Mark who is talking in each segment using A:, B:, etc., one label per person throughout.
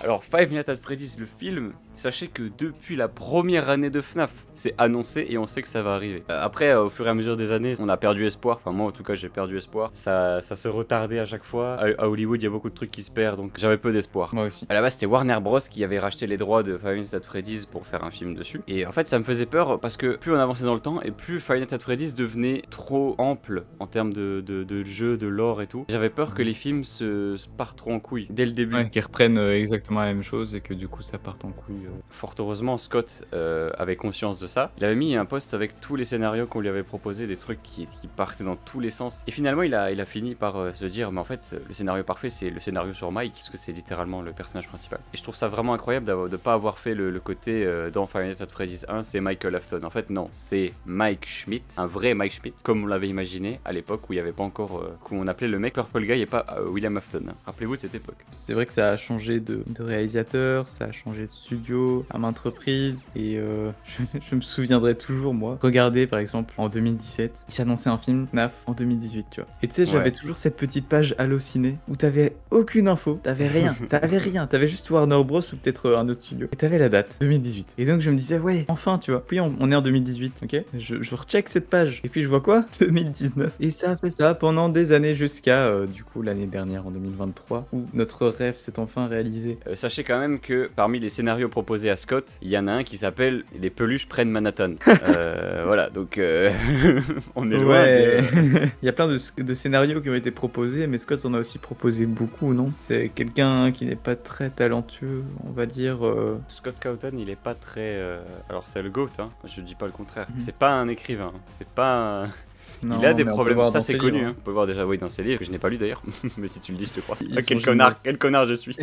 A: Alors Five Nights at Freddy's, le film, sachez que depuis la première année de FNAF, c'est annoncé et on sait que ça va arriver. Après, au fur et à mesure des années, on a perdu espoir. Enfin moi en tout cas j'ai perdu espoir. Ça se retardait à chaque fois. À Hollywood, il y a beaucoup de trucs qui se perdent, donc j'avais peu d'espoir.
B: Moi aussi.
A: À la base, c'était Warner Bros qui avait racheté les droits de Five Nights at Freddy's pour faire un film dessus. Et en fait, ça me faisait peur parce que plus on avançait dans le temps et plus Five Nights at Freddy's devenait trop ample en termes de jeu, de lore et tout. J'avais peur que les films se partent trop en couille dès le début.
B: Ouais, qu'ils reprennent exactement la même chose et que du coup ça parte en couille.
A: Fort heureusement, Scott avait conscience de ça. Il avait mis un post avec tous les scénarios qu'on lui avait proposés, des trucs qui partaient dans tous les sens. Et finalement, il a fini par se dire, mais en fait, le scénario parfait, c'est le scénario sur Mike, parce que c'est littéralement le personnage principal. Et je trouve ça vraiment incroyable de pas avoir fait le côté dans Five Nights at Freddy's 1, c'est Michael Afton. En fait, non, c'est Mike Schmidt, un vrai Mike Schmidt, comme on l'avait imaginé à l'époque où il n'y avait pas encore, qu'on appelait le mec Purple Guy et pas William Afton. Rappelez-vous de cette époque.
B: C'est vrai que ça a changé de réalisateur, ça a changé de studio à maintes reprises et je me souviendrai toujours, moi, regarder par exemple en 2017, il s'annonçait un film FNAF en 2018, tu vois. Et tu sais, j'avais toujours cette petite page Allociné où t'avais aucune info, t'avais rien, t'avais juste Warner Bros ou peut-être un autre studio. Et t'avais la date, 2018. Et donc je me disais, ouais, enfin, tu vois. Puis on est en 2018, ok. Je recheck cette page et puis je vois quoi 2019. Et ça a fait ça pendant des années jusqu'à du coup l'année dernière en 2023 où notre rêve s'est enfin réalisé.
A: Sachez quand même que parmi les scénarios proposés à Scott, il y en a un qui s'appelle Les peluches prennent Manhattan. Voilà, donc on est loin de...
B: Il y a plein de scénarios qui ont été proposés, mais Scott en a aussi proposé beaucoup, non? C'est quelqu'un qui n'est pas très talentueux, on va dire.
A: Scott Cawthon, il est pas très... Alors c'est le GOAT, hein. Je dis pas le contraire. C'est pas un écrivain, c'est pas un...
B: Non,
A: il a des
B: mais
A: problèmes, ça c'est connu,
B: livres.
A: hein. On peut voir déjà dans ses livres, que je n'ai pas lu d'ailleurs, mais si tu le dis je te crois.
B: Ils
A: Ah,
B: sont
A: quel connard je suis.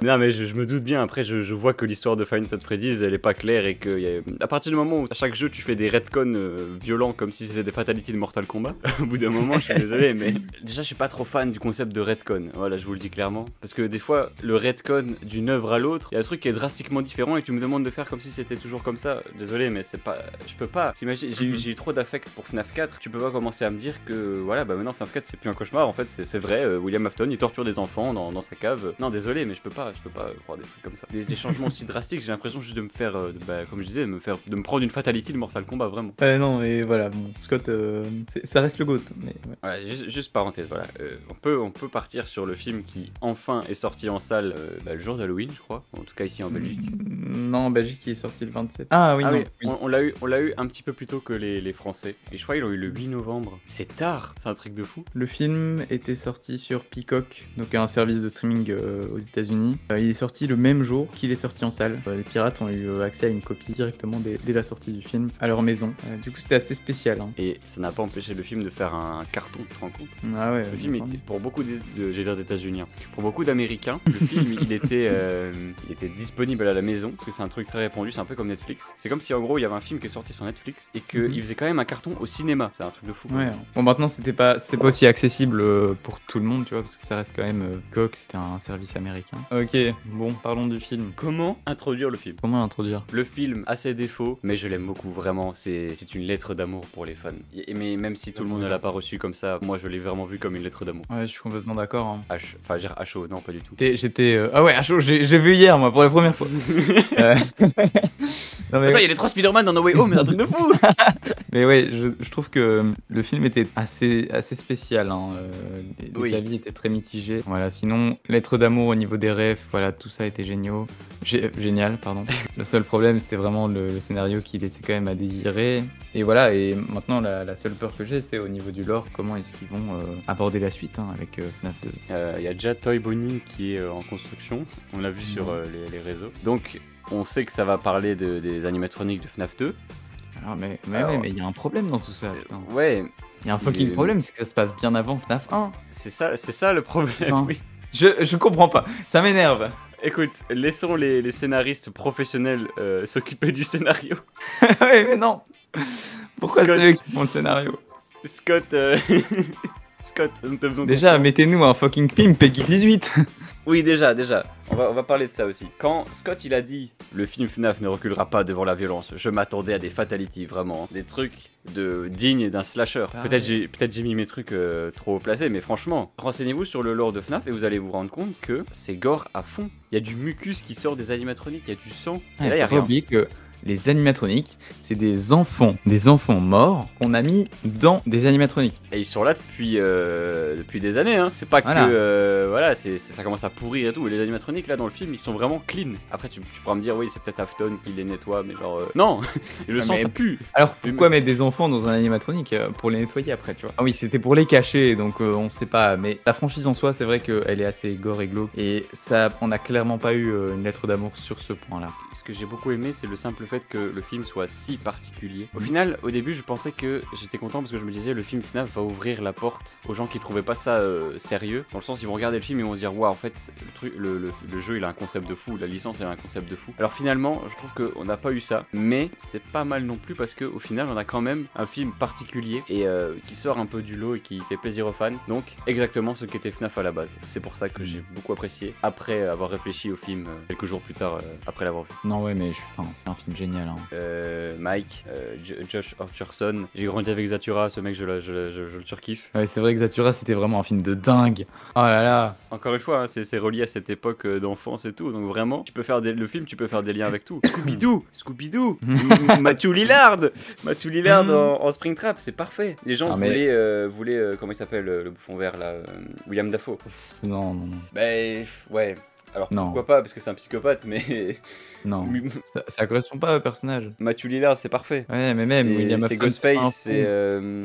A: Non mais je me doute bien, après je vois que l'histoire de Five Nights at Freddy's elle est pas claire et que à partir du moment où à chaque jeu tu fais des retcons violents comme si c'était des fatalities de Mortal Kombat, au bout d'un moment je suis désolé mais déjà je suis pas trop fan du concept de retcon, voilà je vous le dis clairement, parce que des fois le retcon d'une œuvre à l'autre, il y a un truc qui est drastiquement différent et tu me demandes de faire comme si c'était toujours comme ça, désolé mais c'est pas, je peux pas, t'imagines, j'ai eu trop d'affect pour FNAF 4, tu peux pas commencer à me dire que voilà bah maintenant FNAF 4 c'est plus un cauchemar, en fait c'est vrai, William Afton il torture des enfants dans sa cave, non désolé mais je peux pas croire des trucs comme ça, des changements aussi drastiques, j'ai l'impression juste de me faire, comme je disais, de me prendre une fatality de Mortal Kombat vraiment.
B: Non mais voilà, bon, Scott, ça reste le GOAT, mais ouais.
A: Ouais, juste parenthèse, voilà, on peut partir sur le film qui enfin est sorti en salle le jour d'Halloween je crois, en tout cas ici en Belgique.
B: Non, en Belgique il est sorti le 27. Ah oui,
A: ah,
B: non,
A: oui.
B: Oui.
A: On l'a eu un petit peu plus tôt que les Français, et je crois qu'ils l'ont eu le 8 novembre, c'est tard, c'est un truc de fou.
B: Le film était sorti sur Peacock, donc un service de streaming aux États-Unis. Il est sorti le même jour qu'il est sorti en salle. Les pirates ont eu accès à une copie directement dès la sortie du film à leur maison. Du coup, c'était assez spécial. Hein.
A: Et ça n'a pas empêché le film de faire un carton, tu te rends compte?
B: Ah ouais.
A: Le film était, pour beaucoup d'États-Unis, pour beaucoup d'Américains, le film il était disponible à la maison, parce que c'est un truc très répandu, c'est un peu comme Netflix. C'est comme si en gros il y avait un film qui est sorti sur Netflix et qu'il faisait quand même un carton au cinéma. C'est un truc de fou.
B: Ouais. Bon, maintenant c'était pas aussi accessible pour tout le monde, tu vois, parce que ça reste quand même Peacock, c'était un service américain. Ok, bon, parlons du film.
A: Comment introduire le film?
B: Comment l'introduire?
A: Le film a ses défauts, mais je l'aime beaucoup, vraiment. C'est une lettre d'amour pour les fans. Mais même si tout le monde ne l'a pas reçu comme ça, moi je l'ai vraiment vu comme une lettre d'amour.
B: Ouais, je suis complètement d'accord. Hein.
A: Enfin, dire à chaud, non, pas du tout.
B: Ah ouais, à chaud, j'ai vu hier, moi, pour la première fois.
A: Non, mais... Attends, il y a les 3 Spider-Man dans No Way Home, mais un truc de fou.
B: Mais ouais, je trouve que le film était assez spécial. Hein. Les avis étaient très mitigés. Voilà, sinon, lettre d'amour au niveau des refs, voilà, tout ça était génial, pardon. Le seul problème, c'était vraiment le scénario qui laissait quand même à désirer. Et voilà, et maintenant, la seule peur que j'ai, c'est au niveau du lore, comment est-ce qu'ils vont aborder la suite avec FNAF 2.
A: Il y a déjà Toy Bonnie qui est en construction, on l'a vu sur les réseaux. Donc, on sait que ça va parler des animatroniques de FNAF 2.
B: Alors, mais il y a un problème dans tout ça, putain.
A: Ouais.
B: Il y a un fucking problème, c'est que ça se passe bien avant FNAF 1.
A: C'est ça le problème,
B: enfin,
A: oui.
B: Je comprends pas, ça m'énerve.
A: Écoute, laissons les scénaristes professionnels s'occuper du scénario.
B: Ouais, mais non. Pourquoi c'est eux qui font le scénario?
A: Scott, Scott, nous te faisons
B: déjà, mettez-nous un fucking film Peggy 18.
A: Oui, déjà, on va parler de ça aussi. Quand Scott il a dit le film FNAF ne reculera pas devant la violence, je m'attendais à des fatalities, vraiment. Des trucs dignes d'un slasher. Peut-être j'ai mis mes trucs trop haut placés, mais franchement, renseignez-vous sur le lore de FNAF et vous allez vous rendre compte que c'est gore à fond. Il y a du mucus qui sort des animatroniques, il y a du sang. Et là, il y a
B: faut
A: rien.
B: pas oublier que les animatroniques, c'est des enfants morts qu'on a mis dans des animatroniques.
A: Et ils sont là depuis des années, hein. C'est pas
B: Voilà.
A: que voilà, ça commence à pourrir et tout. Et les animatroniques là dans le film, ils sont vraiment clean. Après, tu pourras me dire, oui, c'est peut-être Afton qui les nettoie, mais genre non, et le sang ça pue.
B: Alors pourquoi mettre des enfants dans un animatronique pour les nettoyer après, tu vois? Ah oui, c'était pour les cacher, donc on sait pas. Mais la franchise en soi, c'est vrai qu'elle est assez gore et glauque. Et ça, on a clairement pas eu une lettre d'amour sur ce point-là.
A: Ce que j'ai beaucoup aimé, c'est le simple fait que le film soit si particulier. Au final, au début, je pensais que j'étais content parce que je me disais, le film FNAF va ouvrir la porte aux gens qui trouvaient pas ça sérieux. Dans le sens, ils vont regarder le film et ils vont se dire, waouh, en fait, le jeu, il a un concept de fou, la licence, elle a un concept de fou. Alors finalement, je trouve qu'on n'a pas eu ça, mais c'est pas mal non plus parce qu'au final, on a quand même un film particulier et qui sort un peu du lot et qui fait plaisir aux fans. Donc, exactement ce qu'était FNAF à la base. C'est pour ça que j'ai beaucoup apprécié après avoir réfléchi au film quelques jours plus tard après l'avoir vu.
B: Non, ouais, mais c'est un film génial. Hein.
A: Mike, Josh Hutcherson. J'ai grandi avec Zathura, ce mec, je le surkiffe.
B: Ouais, c'est vrai que Zathura, c'était vraiment un film de dingue. Oh là là.
A: Encore une fois, hein, c'est relié à cette époque d'enfance et tout. Donc vraiment, tu peux faire le film, tu peux faire des liens avec tout. Scooby-Doo, Matthew Lillard en Springtrap, c'est parfait. Les gens voulaient comment il s'appelle le bouffon vert là, William Dafoe.
B: Non.
A: Bah ouais. Alors
B: non.
A: Pourquoi pas, parce que c'est un psychopathe, mais...
B: Non, ça correspond pas au personnage.
A: Matthew Lillard, c'est parfait.
B: Ouais, mais même William Afton,
A: c'est Ghostface,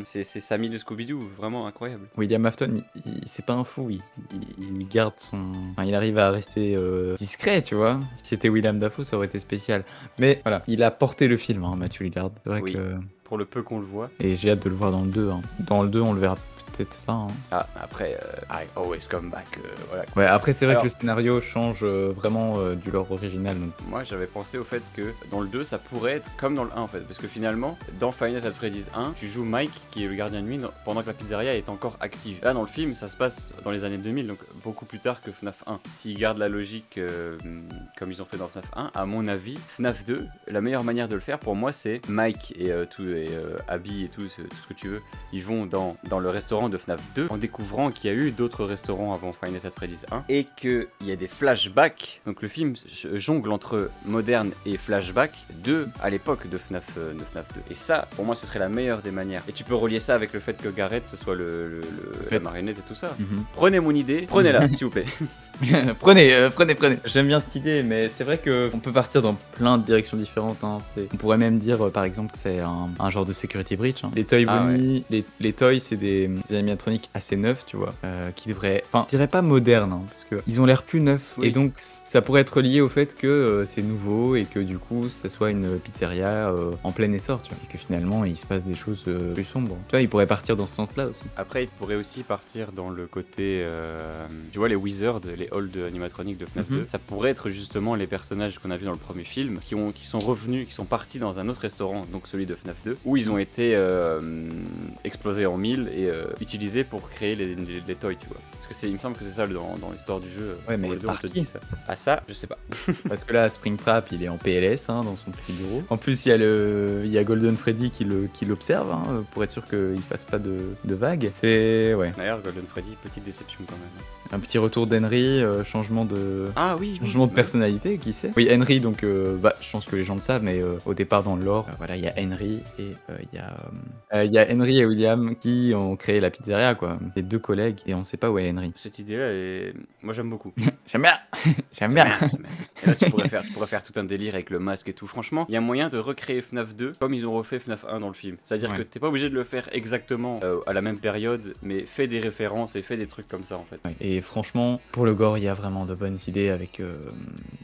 A: c'est Sammy de Scooby-Doo, vraiment incroyable.
B: William Afton, c'est pas un fou, il garde son... Enfin, il arrive à rester discret, tu vois. Si c'était William Dafoe, ça aurait été spécial. Mais voilà, il a porté le film, hein, Matthew Lillard. C'est vrai que...
A: Pour le peu qu'on le voit.
B: Et j'ai hâte de le voir dans le 2. Hein. Dans le 2, on le verra peut-être pas. Hein.
A: Ah, après, I always come back, voilà.
B: Ouais, après, c'est vrai que le scénario change vraiment du lore original. Donc.
A: Moi, j'avais pensé au fait que dans le 2, ça pourrait être comme dans le 1, en fait. Parce que finalement, dans Five Nights at Freddy's 1, tu joues Mike, qui est le gardien de nuit, pendant que la pizzeria est encore active. Là, dans le film, ça se passe dans les années 2000, donc beaucoup plus tard que FNAF 1. S'ils gardent la logique comme ils ont fait dans FNAF 1, à mon avis, FNAF 2, la meilleure manière de le faire, pour moi, c'est Mike et Abby et tout ce que tu veux, ils vont dans le restaurant de FNAF 2 en découvrant qu'il y a eu d'autres restaurants avant Five Nights at Freddy's 1 et qu'il y a des flashbacks. Donc le film jongle entre moderne et flashback à l'époque de FNAF 2. Et ça, pour moi, ce serait la meilleure des manières. Et tu peux relier ça avec le fait que Gareth, ce soit la marionnette et tout ça. Prenez mon idée, prenez-la, s'il vous plaît.
B: prenez. J'aime bien cette idée, mais c'est vrai qu'on peut partir dans plein de directions différentes. Hein. On pourrait même dire, par exemple, que c'est un genre de security breach. Hein. Les Toy Bunny, les Toys, c'est des animatroniques assez neufs, tu vois, qui devraient... Enfin, je dirais pas modernes, hein, parce qu'ils ont l'air plus neufs. Oui. Et donc, ça pourrait être lié au fait que c'est nouveau et que du coup, ça soit une pizzeria en plein essor, tu vois. Et que finalement, il se passe des choses plus sombres. Tu vois, ils pourraient partir dans ce sens-là aussi.
A: Après, ils pourraient aussi partir dans le côté... tu vois, les Wizards, les halls animatroniques de FNAF 2, ça pourrait être justement les personnages qu'on a vus dans le premier film, qui sont revenus, qui sont partis dans un autre restaurant, donc celui de FNAF 2, où ils ont été explosés en mille et utilisés pour créer les toys, tu vois. Parce que il me semble que c'est ça dans l'histoire du jeu.
B: Ouais, mais
A: par qui ça. Ah ça, je sais pas.
B: Parce que là, Springtrap, il est en PLS hein, dans son petit bureau. En plus, il y a Golden Freddy qui l'observe hein, pour être sûr qu'il fasse pas de vagues. C'est ouais.
A: D'ailleurs, Golden Freddy, petite déception quand même.
B: Un petit retour d'Henry, changement de personnalité, qui sait. Oui, Henry, donc je pense que les gens le savent, mais au départ dans le lore, voilà, il y a Henry et il y a Henry et William qui ont créé la pizzeria, quoi. Les deux collègues et on sait pas où est Henry.
A: Cette idée-là, moi j'aime beaucoup.
B: J'aime bien.
A: Et là, tu pourrais faire tout un délire avec le masque et tout. Franchement, il y a moyen de recréer FNAF 2 comme ils ont refait FNAF 1 dans le film. C'est-à-dire que t'es pas obligé de le faire exactement à la même période, mais fais des références et fais des trucs comme ça en fait.
B: Ouais. Et franchement, pour le gore, il y a vraiment de bonnes idées avec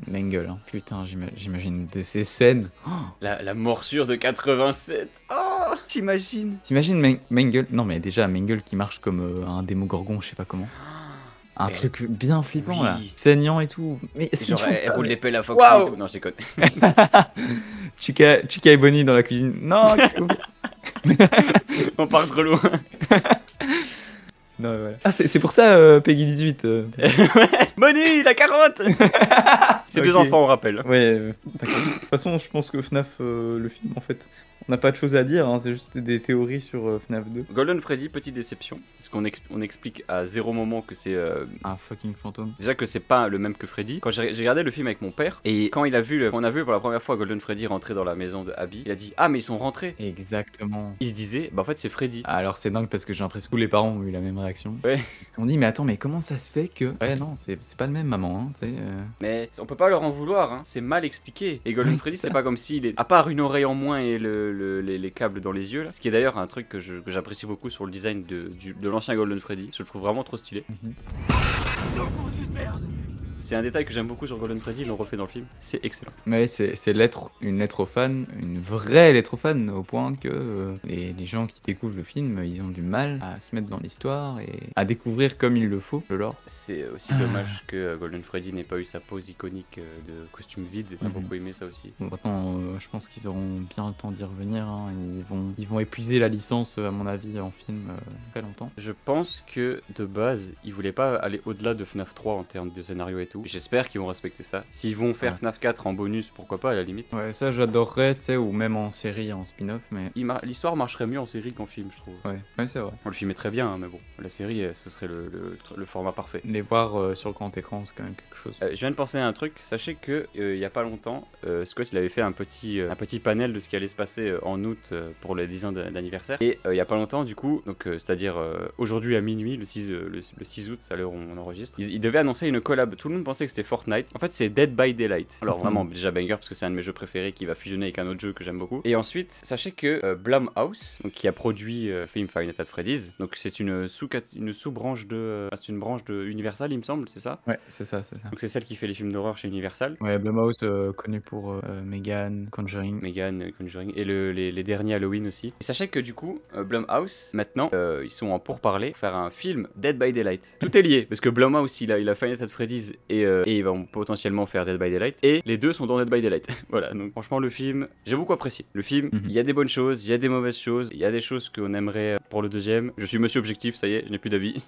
B: Mangle. Hein. Putain, j'imagine de ces scènes. Oh
A: la morsure de 87. Oh, t'imagines
B: Mangle. Non, mais déjà, Mangle qui marche comme un démogorgon, je sais pas comment. Un truc bien flippant là, saignant et tout. Mais
A: genre, elle roule l'épée à Foxy et tout. Non, je déconne.
B: Chica et Bonnie dans la cuisine. Non, qu'est-ce que vous...
A: On part trop loin.
B: Non, voilà. Ah, c'est pour ça, Peggy 18.
A: Money, la carotte. C'est des
B: Ok.
A: enfants, on rappelle.
B: Ouais, d'accord. De toute façon, je pense que FNAF, le film, en fait, on n'a pas de choses à dire, hein, c'est juste des théories sur FNAF 2.
A: Golden Freddy, petite déception, parce qu'on on explique à zéro moment que c'est
B: Un fucking fantôme.
A: déjà que c'est pas le même que Freddy. Quand j'ai regardé le film avec mon père et quand il a vu, on a vu pour la première fois Golden Freddy rentrer dans la maison de Abby, il a dit ah mais ils sont rentrés.
B: Exactement.
A: Il se disait bah en fait c'est Freddy.
B: Alors c'est dingue parce que j'ai l'impression que tous les parents ont eu la même réaction.
A: Ouais.
B: On dit mais attends mais comment ça se fait que... Ouais non c'est pas le même maman hein, tu sais.
A: Mais on peut pas leur en vouloir, hein. C'est mal expliqué. Et Golden
B: Oui,
A: Freddy
B: c'est
A: c'est pas comme s'il est à part une oreille en moins et les câbles dans les yeux là. Ce qui est d'ailleurs un truc que j'apprécie beaucoup sur le design de l'ancien Golden Freddy. Je le trouve vraiment trop stylé. C'est un détail que j'aime beaucoup sur Golden Freddy, ils l'ont refait dans le film, c'est excellent.
B: Mais c'est une lettre aux fans, une vraie lettre aux fans, au point que les gens qui découvrent le film, ils ont du mal à se mettre dans l'histoire et à découvrir comme il le faut le lore.
A: C'est aussi dommage que Golden Freddy n'ait pas eu sa pose iconique de costume vide, j'ai beaucoup aimé ça aussi.
B: Bon, maintenant, je pense qu'ils auront bien le temps d'y revenir, hein. Ils vont épuiser la licence, à mon avis, en film très longtemps.
A: Je pense que de base, ils voulaient pas aller au-delà de FNAF 3 en termes de scénario et tout. J'espère qu'ils vont respecter ça. S'ils vont faire FNAF 4 en bonus, pourquoi pas à la limite.
B: Ouais, ça j'adorerais, tu sais, ou même en série, en spin-off, mais...
A: L'histoire marcherait mieux en série qu'en film, je trouve.
B: Ouais, c'est vrai.
A: On le film est très bien, hein, mais bon, la série, ce serait le format parfait.
B: Les voir sur grand écran, c'est quand même quelque chose.
A: Je viens de penser à un truc. Sachez que il y a pas longtemps, Scott il avait fait un petit panel de ce qui allait se passer en août pour les 10 ans d'anniversaire. Et il y a pas longtemps, du coup, donc c'est-à-dire aujourd'hui à minuit, le 6 août, à l'heure où on enregistre, ils devaient annoncer une collab. Tout le monde pensait que c'était Fortnite. En fait, c'est Dead by Daylight. Alors vraiment, déjà banger parce que c'est un de mes jeux préférés qui va fusionner avec un autre jeu que j'aime beaucoup. Et ensuite, sachez que Blumhouse, donc qui a produit le film Five Nights at Freddy's, donc c'est une sous-branche de, c'est une branche de Universal, il me semble, c'est ça?
B: Ouais, c'est ça, c'est ça.
A: Donc c'est celle qui fait les films d'horreur chez Universal.
B: Ouais, Blumhouse, connu pour Megan, Conjuring.
A: Megan, Conjuring et les derniers Halloween aussi. Et sachez que du coup, Blumhouse, maintenant, ils sont en pourparlers pour faire un film Dead by Daylight. Tout est lié, parce que Blumhouse, il a Five Nights at Freddy's et ils vont potentiellement faire Dead by Daylight. Et les deux sont dans Dead by Daylight. Voilà, donc franchement, le film, j'ai beaucoup apprécié. Le film, il y a des bonnes choses, il y a des mauvaises choses, il y a des choses qu'on aimerait pour le deuxième. Je suis monsieur objectif, ça y est, je n'ai plus d'avis.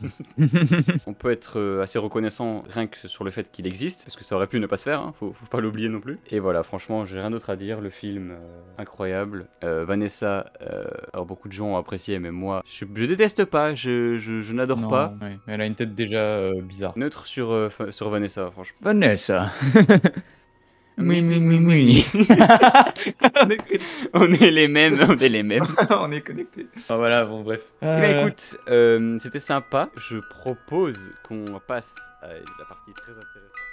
A: On peut être assez reconnaissant rien que sur le fait qu'il existe, parce que ça aurait pu ne pas se faire, hein, faut pas l'oublier non plus. Et voilà, franchement, j'ai rien d'autre à dire. Le film, incroyable. Vanessa, alors beaucoup de gens ont apprécié, mais moi, je déteste pas, je n'adore pas.
B: Ouais, elle a une tête déjà bizarre.
A: Neutre sur Vanessa, franchement.
B: Vanessa.
A: Oui.
B: On est connectés.
A: On est les mêmes, on est les mêmes.
B: On est connectés. Ah, voilà, bon, bref.
A: Bah écoute, c'était sympa. Je propose qu'on passe à la partie très intéressante.